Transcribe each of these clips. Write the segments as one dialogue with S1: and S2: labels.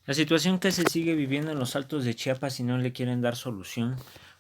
S1: La situación que se sigue viviendo en los Altos de Chiapas y no le quieren dar solución,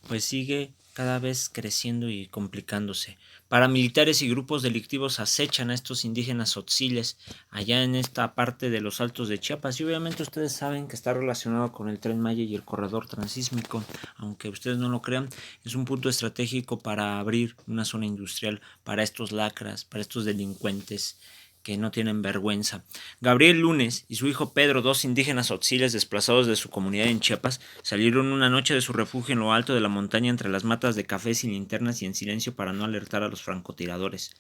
S1: pues sigue cada vez creciendo y complicándose. Paramilitares y grupos delictivos acechan a estos indígenas tzotziles allá en esta parte de los Altos de Chiapas y obviamente ustedes saben que está relacionado con el Tren Maya y el corredor transísmico, aunque ustedes no lo crean, es un punto estratégico para abrir una zona industrial para estos lacras, para estos delincuentes que no tienen vergüenza. Gabriel Lunes y su hijo Pedro, dos indígenas tzotziles desplazados de su comunidad en Chiapas, salieron una noche de su refugio en lo alto de la montaña entre las matas de café sin linternas y en silencio para no alertar a los francotiradores.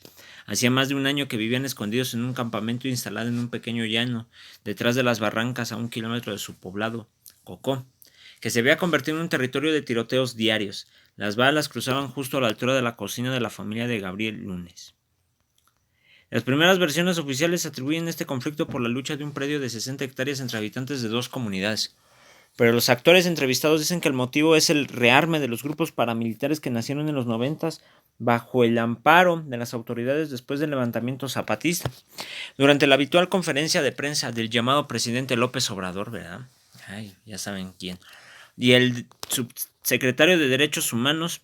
S1: Hacía más de un año que vivían escondidos en un campamento instalado en un pequeño llano, detrás de las barrancas a 1 kilómetro de su poblado, Cocó, que se había convertido en un territorio de tiroteos diarios. Las balas cruzaban justo a la altura de la cocina de la familia de Gabriel Lunes. Las primeras versiones oficiales atribuyen este conflicto por la lucha de un predio de 60 hectáreas entre habitantes de dos comunidades. Pero los actores entrevistados dicen que el motivo es el rearme de los grupos paramilitares que nacieron en los 90 bajo el amparo de las autoridades después del levantamiento zapatista. Durante la habitual conferencia de prensa del llamado presidente López Obrador, ¿verdad? Ay, ya saben quién. Y el subsecretario de Derechos Humanos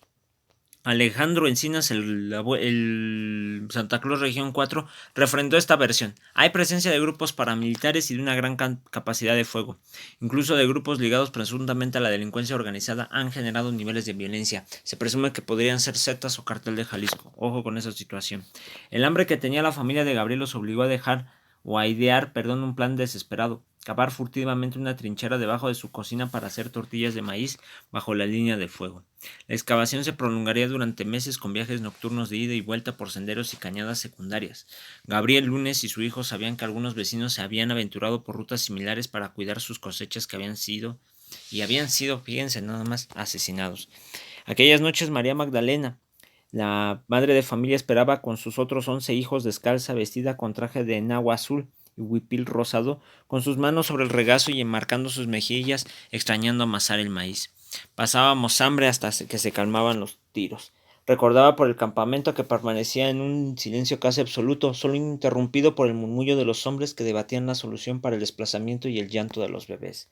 S1: Alejandro Encinas, el Santa Cruz Región 4, refrendó esta versión. Hay presencia de grupos paramilitares y de una gran capacidad de fuego. Incluso de grupos ligados presuntamente a la delincuencia organizada han generado niveles de violencia. Se presume que podrían ser Zetas o Cartel de Jalisco. Ojo con esa situación. El hambre que tenía la familia de Gabriel los obligó a dejar o a idear, un plan desesperado. Cavar furtivamente una trinchera debajo de su cocina para hacer tortillas de maíz bajo la línea de fuego. La excavación se prolongaría durante meses con viajes nocturnos de ida y vuelta por senderos y cañadas secundarias. Gabriel Lunes y su hijo sabían que algunos vecinos se habían aventurado por rutas similares para cuidar sus cosechas que habían sido, fíjense nada más, asesinados. Aquellas noches María Magdalena, la madre de familia, esperaba con sus otros 11 hijos descalza, vestida con traje de enagua azul y huipil rosado, con sus manos sobre el regazo y enmarcando sus mejillas, extrañando amasar el maíz. Pasábamos hambre hasta que se calmaban los tiros. Recordaba por el campamento que permanecía en un silencio casi absoluto, solo interrumpido por el murmullo de los hombres que debatían la solución para el desplazamiento y el llanto de los bebés.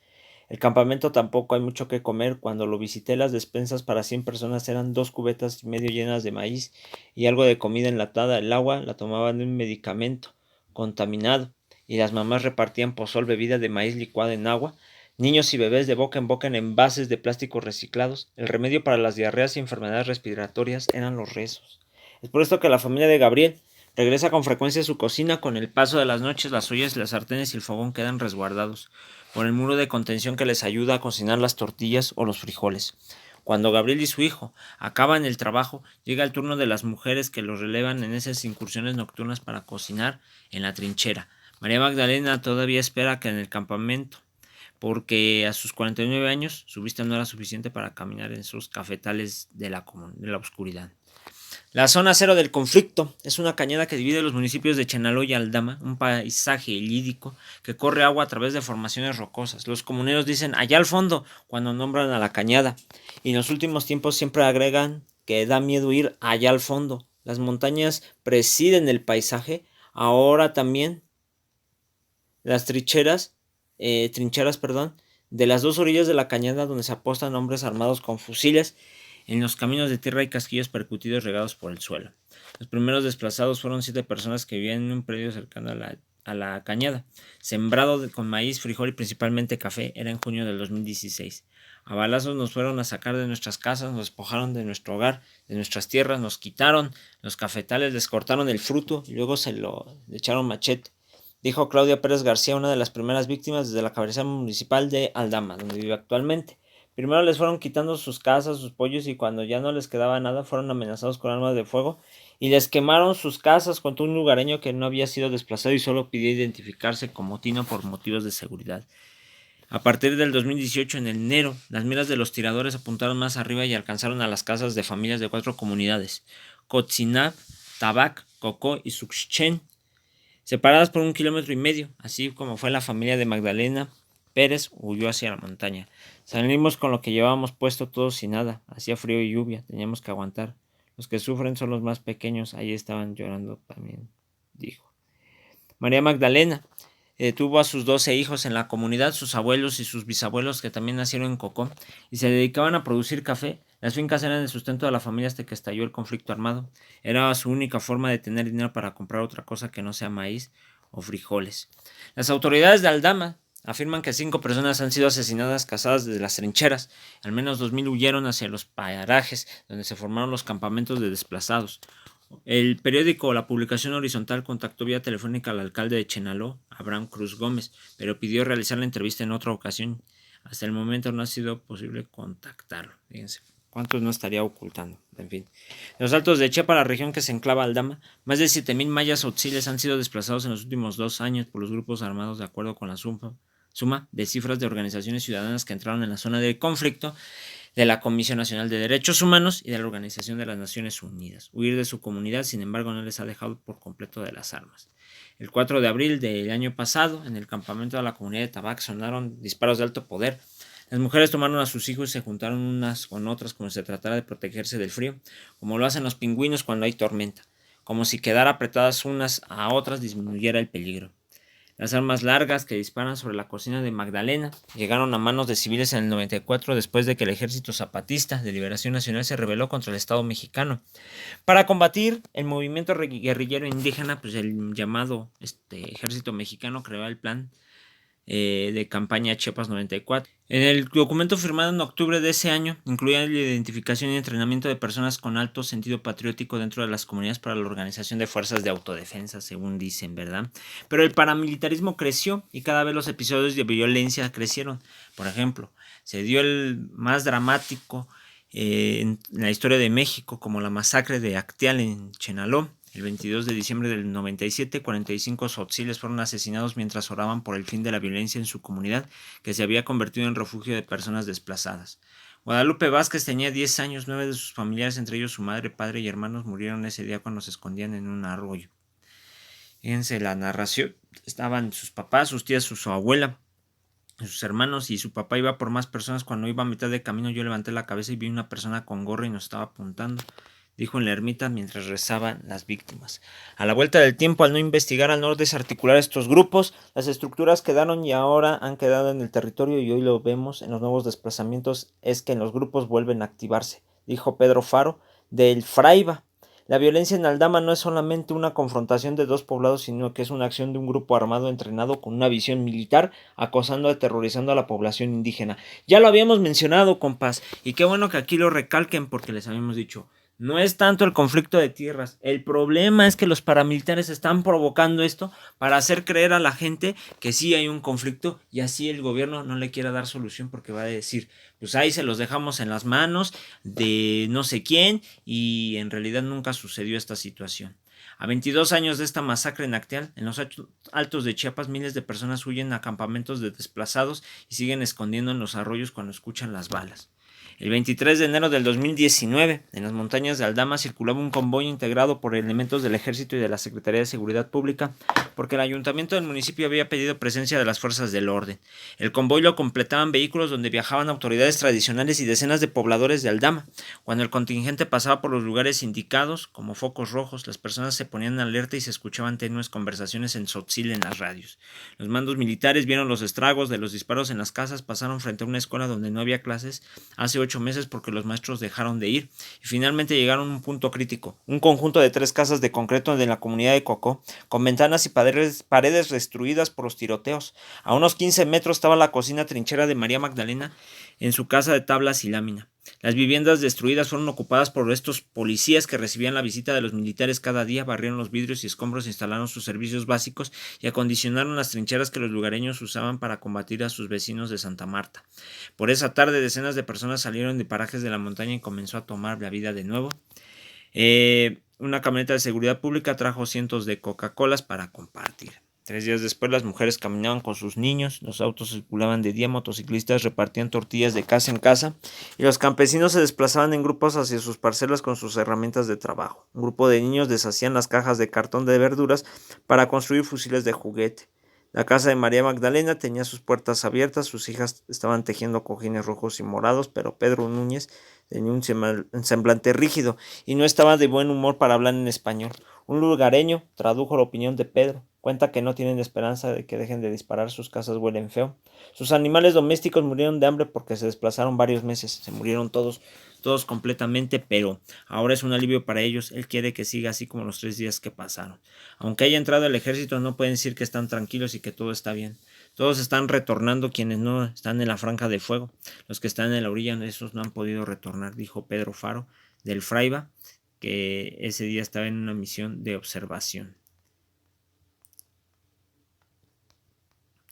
S1: El campamento tampoco hay mucho que comer. Cuando lo visité, las despensas para 100 personas eran 2 cubetas y medio llenas de maíz y algo de comida enlatada. El agua la tomaban de un medicamento contaminado y las mamás repartían pozol, bebida de maíz licuada en agua. Niños y bebés de boca en boca en envases de plástico reciclados. El remedio para las diarreas y enfermedades respiratorias eran los rezos. Es por esto que la familia de Gabriel regresa con frecuencia a su cocina. Con el paso de las noches, las ollas, las sartenes y el fogón quedan resguardados por el muro de contención que les ayuda a cocinar las tortillas o los frijoles. Cuando Gabriel y su hijo acaban el trabajo, llega el turno de las mujeres que los relevan en esas incursiones nocturnas para cocinar en la trinchera. María Magdalena todavía espera que en el campamento, porque a sus 49 años su vista no era suficiente para caminar en esos cafetales de la oscuridad. La zona cero del conflicto es una cañada que divide los municipios de Chenaló y Aldama, un paisaje lídico que corre agua a través de formaciones rocosas. Los comuneros dicen allá al fondo cuando nombran a la cañada, y en los últimos tiempos siempre agregan que da miedo ir allá al fondo. Las montañas presiden el paisaje, ahora también las trincheras, de las dos orillas de la cañada donde se apostan hombres armados con fusiles. En los caminos de tierra hay casquillos percutidos regados por el suelo. Los primeros desplazados fueron 7 personas que vivían en un predio cercano a la cañada, sembrado con maíz, frijol y principalmente café. Era en junio del 2016. A balazos nos fueron a sacar de nuestras casas, nos despojaron de nuestro hogar, de nuestras tierras, nos quitaron los cafetales, les cortaron el fruto y luego le echaron machete, dijo Claudia Pérez García, una de las primeras víctimas desde la cabecera municipal de Aldama, donde vive actualmente. Primero les fueron quitando sus casas, sus pollos, y cuando ya no les quedaba nada fueron amenazados con armas de fuego y les quemaron sus casas, contó un lugareño que no había sido desplazado y solo pidió identificarse como Tino por motivos de seguridad. A partir del 2018, en enero, las miras de los tiradores apuntaron más arriba y alcanzaron a las casas de familias de 4 comunidades: Cotzinap, Tabac, Cocó y Suxchen, separadas por 1,5 kilómetros. Así como fue la familia de Magdalena Pérez, huyó hacia la montaña. Salimos con lo que llevábamos puesto todos y nada. Hacía frío y lluvia, teníamos que aguantar. Los que sufren son los más pequeños, ahí estaban llorando también, dijo. María Magdalena tuvo a sus 12 hijos en la comunidad, sus abuelos y sus bisabuelos que también nacieron en Cocó y se dedicaban a producir café. Las fincas eran el sustento de la familia hasta que estalló el conflicto armado. Era su única forma de tener dinero para comprar otra cosa que no sea maíz o frijoles. Las autoridades de Aldama afirman que 5 personas han sido asesinadas cazadas desde las trincheras. Al menos 2000 huyeron hacia los parajes donde se formaron los campamentos de desplazados. El periódico La Publicación Horizontal contactó vía telefónica al alcalde de Chenaló, Abraham Cruz Gómez, pero pidió realizar la entrevista en otra ocasión. Hasta el momento no ha sido posible contactarlo. Fíjense, ¿cuántos no estaría ocultando? En fin. En los Altos de Chiapas, la región que se enclava Aldama, más de 7000 mayas otziles han sido desplazados en los últimos 2 años por los grupos armados de acuerdo con la suma de cifras de organizaciones ciudadanas que entraron en la zona de conflicto de la Comisión Nacional de Derechos Humanos y de la Organización de las Naciones Unidas. Huir de su comunidad, sin embargo, no les ha dejado por completo de las armas. El 4 de abril del año pasado, en el campamento de la comunidad de Tabac, sonaron disparos de alto poder. Las mujeres tomaron a sus hijos y se juntaron unas con otras como si se tratara de protegerse del frío, como lo hacen los pingüinos cuando hay tormenta, como si quedar apretadas unas a otras disminuyera el peligro. Las armas largas que disparan sobre la cocina de Magdalena llegaron a manos de civiles en el 94 después de que el Ejército Zapatista de Liberación Nacional se rebeló contra el Estado mexicano. Para combatir el movimiento guerrillero indígena, pues el llamado Ejército Mexicano creó el plan de campaña Chiapas 94. En el documento firmado en octubre de ese año incluía la identificación y entrenamiento de personas con alto sentido patriótico dentro de las comunidades para la organización de fuerzas de autodefensa, según dicen, ¿verdad? Pero el paramilitarismo creció y cada vez los episodios de violencia crecieron. Por ejemplo, se dio el más dramático en la historia de México, como la masacre de Acteal en Chenaló. El 22 de diciembre del 97, 45 tzotziles fueron asesinados mientras oraban por el fin de la violencia en su comunidad, que se había convertido en refugio de personas desplazadas. Guadalupe Vázquez tenía 10 años, 9 de sus familiares, entre ellos su madre, padre y hermanos, murieron ese día cuando se escondían en un arroyo. Fíjense la narración, estaban sus papás, sus tías, su abuela, sus hermanos y su papá iba por más personas. Cuando iba a mitad de camino yo levanté la cabeza y vi una persona con gorro y nos estaba apuntando, dijo en la ermita mientras rezaban las víctimas. A la vuelta del tiempo, al no investigar, al no desarticular estos grupos, las estructuras quedaron y ahora han quedado en el territorio y hoy lo vemos en los nuevos desplazamientos, es que en los grupos vuelven a activarse, dijo Pedro Faro del Fraiba. La violencia en Aldama no es solamente una confrontación de dos poblados, sino que es una acción de un grupo armado entrenado con una visión militar, acosando, aterrorizando a la población indígena. Ya lo habíamos mencionado, compas, y qué bueno que aquí lo recalquen porque les habíamos dicho, no es tanto el conflicto de tierras, el problema es que los paramilitares están provocando esto para hacer creer a la gente que sí hay un conflicto y así el gobierno no le quiera dar solución porque va a decir, pues ahí se los dejamos en las manos de no sé quién y en realidad nunca sucedió esta situación. A 22 años de esta masacre en Acteal, en los Altos de Chiapas, miles de personas huyen a campamentos de desplazados y siguen escondiendo en los arroyos cuando escuchan las balas. El 23 de enero del 2019, en las montañas de Aldama circulaba un convoy integrado por elementos del Ejército y de la Secretaría de Seguridad Pública, porque el ayuntamiento del municipio había pedido presencia de las fuerzas del orden. El convoy lo completaban vehículos donde viajaban autoridades tradicionales y decenas de pobladores de Aldama. Cuando el contingente pasaba por los lugares indicados, como focos rojos, las personas se ponían en alerta y se escuchaban tenues conversaciones en tzotzil en las radios. Los mandos militares vieron los estragos de los disparos en las casas, pasaron frente a una escuela donde no había clases hace 8 meses porque los maestros dejaron de ir y finalmente llegaron a un punto crítico, un conjunto de 3 casas de concreto de la comunidad de Cocó, con ventanas y paredes destruidas por los tiroteos. A unos 15 metros estaba la cocina trinchera de María Magdalena en su casa de tablas y lámina. Las viviendas destruidas fueron ocupadas por estos policías que recibían la visita de los militares cada día, barrieron los vidrios y escombros, instalaron sus servicios básicos y acondicionaron las trincheras que los lugareños usaban para combatir a sus vecinos de Santa Marta. Por esa tarde decenas de personas salieron de parajes de la montaña y comenzó a tomar la vida de nuevo. Una camioneta de seguridad pública trajo cientos de Coca-Colas para compartir. 3 días después las mujeres caminaban con sus niños, los autos circulaban de día, motociclistas repartían tortillas de casa en casa y los campesinos se desplazaban en grupos hacia sus parcelas con sus herramientas de trabajo. Un grupo de niños deshacían las cajas de cartón de verduras para construir fusiles de juguete. La casa de María Magdalena tenía sus puertas abiertas, sus hijas estaban tejiendo cojines rojos y morados, pero Pedro Núñez tenía un semblante rígido y no estaba de buen humor para hablar en español. Un lugareño tradujo la opinión de Pedro. Cuenta que no tienen esperanza de que dejen de disparar, sus casas huelen feo. Sus animales domésticos murieron de hambre porque se desplazaron varios meses, se murieron todos completamente, pero ahora es un alivio para ellos. Él quiere que siga así como los 3 días que pasaron. Aunque haya entrado el ejército, no pueden decir que están tranquilos y que todo está bien. Todos están retornando, quienes no están en la franja de fuego. Los que están en la orilla, esos no han podido retornar, dijo Pedro Faro del Fraiba, que ese día estaba en una misión de observación.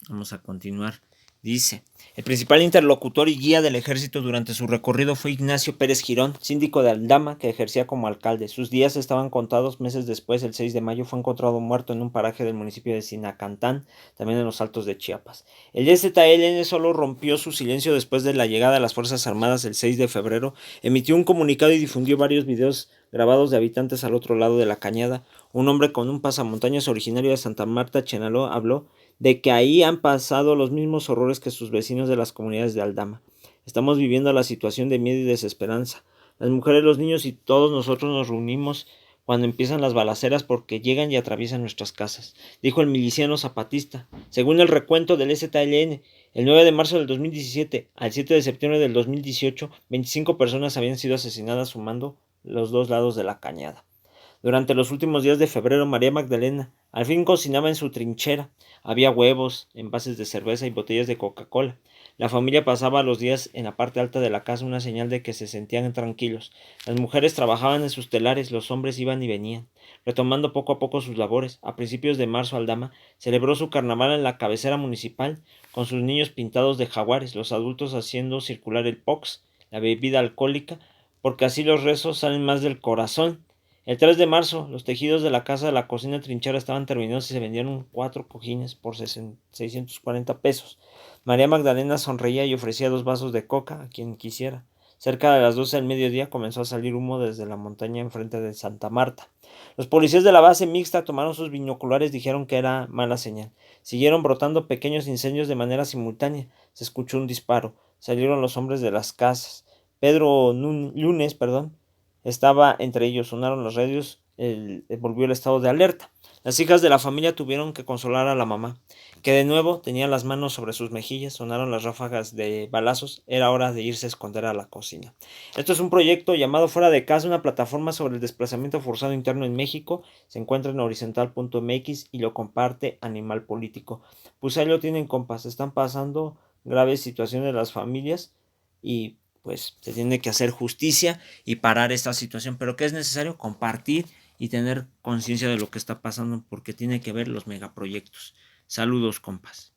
S1: Vamos a continuar. Dice, el principal interlocutor y guía del ejército durante su recorrido fue Ignacio Pérez Girón, síndico de Aldama, que ejercía como alcalde. Sus días estaban contados. Meses después, el 6 de mayo, fue encontrado muerto en un paraje del municipio de Sinacantán, también en los Altos de Chiapas. El EZLN solo rompió su silencio después de la llegada de las Fuerzas Armadas el 6 de febrero, emitió un comunicado y difundió varios videos grabados de habitantes al otro lado de la cañada. Un hombre con un pasamontañas originario de Santa Marta, Chenaló, habló de que ahí han pasado los mismos horrores que sus vecinos de las comunidades de Aldama. Estamos viviendo la situación de miedo y desesperanza. Las mujeres, los niños y todos nosotros nos reunimos cuando empiezan las balaceras porque llegan y atraviesan nuestras casas, dijo el miliciano zapatista. Según el recuento del EZLN, el 9 de marzo del 2017 al 7 de septiembre del 2018, 25 personas habían sido asesinadas sumando los dos lados de la cañada. Durante los últimos días de febrero, María Magdalena al fin cocinaba en su trinchera. Había huevos, envases de cerveza y botellas de Coca-Cola. La familia pasaba los días en la parte alta de la casa, una señal de que se sentían tranquilos. Las mujeres trabajaban en sus telares, los hombres iban y venían, retomando poco a poco sus labores. A principios de marzo, Aldama celebró su carnaval en la cabecera municipal, con sus niños pintados de jaguares, los adultos haciendo circular el pox, la bebida alcohólica, porque así los rezos salen más del corazón. El 3 de marzo, los tejidos de la casa de la cocina trinchera estaban terminados y se vendieron 4 cojines por 640 pesos. María Magdalena sonreía y ofrecía 2 vasos de coca a quien quisiera. Cerca de las 12 del mediodía comenzó a salir humo desde la montaña enfrente de Santa Marta. Los policías de la base mixta tomaron sus binoculares y dijeron que era mala señal. Siguieron brotando pequeños incendios de manera simultánea. Se escuchó un disparo. Salieron los hombres de las casas. Pedro Lunes, estaba entre ellos. Sonaron los radios, volvió el estado de alerta. Las hijas de la familia tuvieron que consolar a la mamá, que de nuevo tenía las manos sobre sus mejillas. Sonaron las ráfagas de balazos. Era hora de irse a esconder a la cocina. Esto es un proyecto llamado Fuera de Casa, una plataforma sobre el desplazamiento forzado interno en México. Se encuentra en horizontal.mx y lo comparte Animal Político. Pues ahí lo tienen, compas. Están pasando graves situaciones las familias y pues se tiene que hacer justicia y parar esta situación, pero que es necesario compartir y tener conciencia de lo que está pasando porque tiene que ver los megaproyectos. Saludos, compas.